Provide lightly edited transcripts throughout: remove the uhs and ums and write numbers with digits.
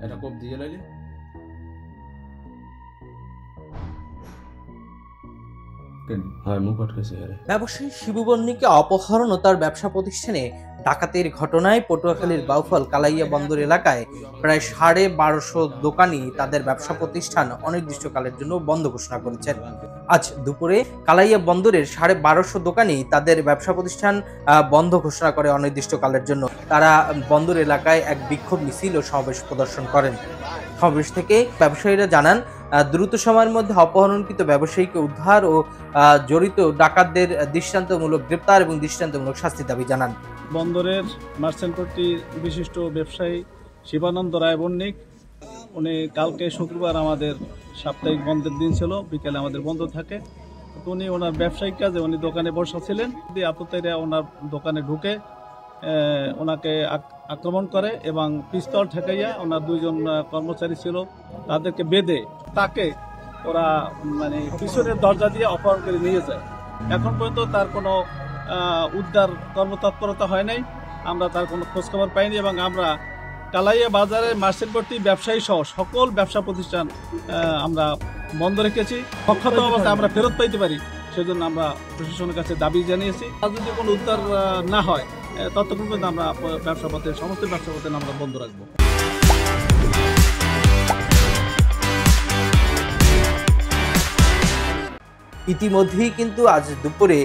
এটা কোপ দিয়ে লাইলে ব্যবসায়ী শিবু বন্নিকে অপহরণ ও তার ব্যবসা প্রতিষ্ঠানে ডাকাতির ঘটনায় পটুয়াখালীর বাউফল কালাইয়া বন্দর এলাকায় প্রায় ১২৫০ দোকানি তাদের ব্যবসা প্রতিষ্ঠান অনির্দিষ্টকালের জন্য বন্ধ ঘোষণা করেছেন। আজ দুপুরে কালাইয়া বন্দরের ১২৫০ দোকানি তাদের ব্যবসা প্রতিষ্ঠান বন্ধ ঘোষণা করে অনির্দিষ্টকালের জন্য। তারা বন্দর এলাকায় এক বিক্ষোভ মিছিল ও সমাবেশ প্রদর্শন করেন। সমাবেশ থেকে ব্যবসায়ীরা জানান, দ্রুত সময়ের মধ্যে অপহরণকৃত ব্যবসায়ীকে উদ্ধার ও জড়িত ডাকাতদের দৃষ্টান্তমূলক গ্রেপ্তার এবং দৃষ্টান্তমূলক শাস্তির দাবি জানান। বন্দরের মার্চেন্ট পট্টির বিশিষ্ট ব্যবসায়ী শিবানন্দ রায় বণিক, উনি কালকে শুক্রবার আমাদের সাপ্তাহিক বন্ধের দিন ছিল, বিকেলে আমাদের বন্ধ থাকে। উনি ওনার ব্যবসায়িক কাজে উনি দোকানে বসা ছিলেন, আততায়ীরা ওনার দোকানে ঢুকে ওনাকে আক্রমণ করে এবং পিস্তল ঠেকাইয়া ওনার দুইজন কর্মচারী ছিল তাদেরকে বেঁধে তাকে ওরা পিছনের দরজা দিয়ে অপহরণ করে নিয়ে যায়। এখন পর্যন্ত তার কোনো উদ্ধার কর্মতৎপরতা হয় নাই, আমরা তার কোনো খোঁজখবর পাইনি এবং আমরা কালাইয়া বাজারের মার্চেন্টপট্টি ব্যবসায়ী সহ সকল ব্যবসা প্রতিষ্ঠান আমরা বন্ধ রেখেছি। অক্ষত অবস্থায় আমরা ফেরত পাইতে পারি সেজন্য আমরা প্রশাসনের কাছে দাবি জানিয়েছি। আর যদি কোনো উদ্ধার না হয় ততক্ষণ পর্যন্ত আমরা সমস্ত ব্যবসা পথে আমরা বন্ধ রাখবো। ইতিমধ্যেই কিন্তু আজ দুপুরে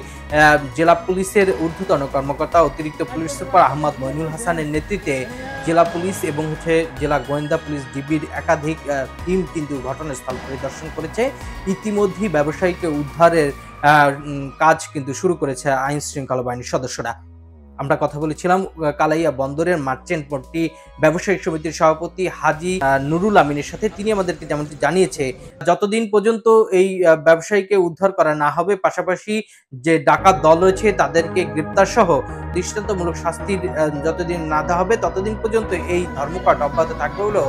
জেলা পুলিশের ঊর্ধ্বতন কর্মকর্তা অতিরিক্ত পুলিশ সুপার আহমদ মইনুল হাসানের নেতৃত্বে জেলা পুলিশ এবং জেলা গোয়েন্দা পুলিশ ডিবির একাধিক টিম কিন্তু ঘটনাস্থল পরিদর্শন করেছে। ইতিমধ্যেই ব্যবসায়ীকে উদ্ধারের কাজ কিন্তু শুরু করেছে আইন শৃঙ্খলা বাহিনীর সদস্যরা। আমরা কথা বলেছিলাম কালাইয়া বন্দরের মার্চেন্ট পট্টি ব্যবসায়িক সমিতির সভাপতি হাজি নুরুল আমিনের সাথে। তিনি আমাদেরকে যেমনটি জানিয়েছে, যতদিন পর্যন্ত এই ব্যবসায়ীকে উদ্ধার করা না হবে, পাশাপাশি যে ডাকাত দল রয়েছে তাদেরকে গ্রেপ্তার সহ দৃষ্টান্তমূলক শাস্তির যতদিন না দেওয়া হবে ততদিন পর্যন্ত এই ধর্মঘট অব্যাহত থাকবে বলেও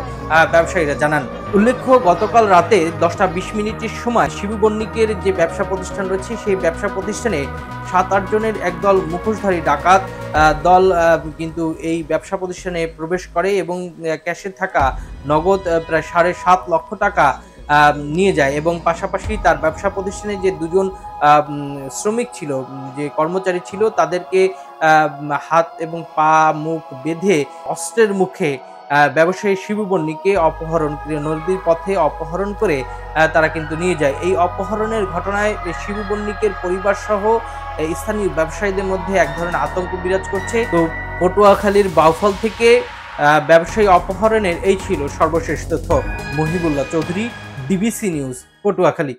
ব্যবসায়ীরা জানান। উল্লেখ্য, গতকাল রাতে 10টা 20 মিনিটের সময় শিবু বন্নিকের যে ব্যবসা প্রতিষ্ঠান রয়েছে সেই ব্যবসা প্রতিষ্ঠানে 7-8 জনের একদল মুখোশধারী ডাকাত দল কিন্তু এই ব্যবসা প্রতিষ্ঠানে প্রবেশ করে এবং ক্যাশে থাকা নগদ প্রায় 7.5 লক্ষ টাকা নিয়ে যায় এবং পাশাপাশি তার ব্যবসা প্রতিষ্ঠানে যে দুজন শ্রমিক ছিল, যে কর্মচারী ছিল, তাদেরকে হাত এবং পা মুখ বেঁধে অস্ত্রের মুখে ব্যবসায়ী শিবু বন্নিকে অপহরণ করে নদীর পথে অপহরণ করে তারা কিন্তু নিয়ে যায়। এই অপহরণের ঘটনায় শিবু বন্নিকের পরিবার সহ স্থানীয় ব্যবসায়ীদের মধ্যে এক ধরনের আতঙ্ক বিরাজ করছে। তো পটুয়াখালীর বাউফল থেকে ব্যবসায়ী অপহরণের এই ছিল সর্বশেষ তথ্য। Mohibullah Chowdhury, DBC news, Patuakhali.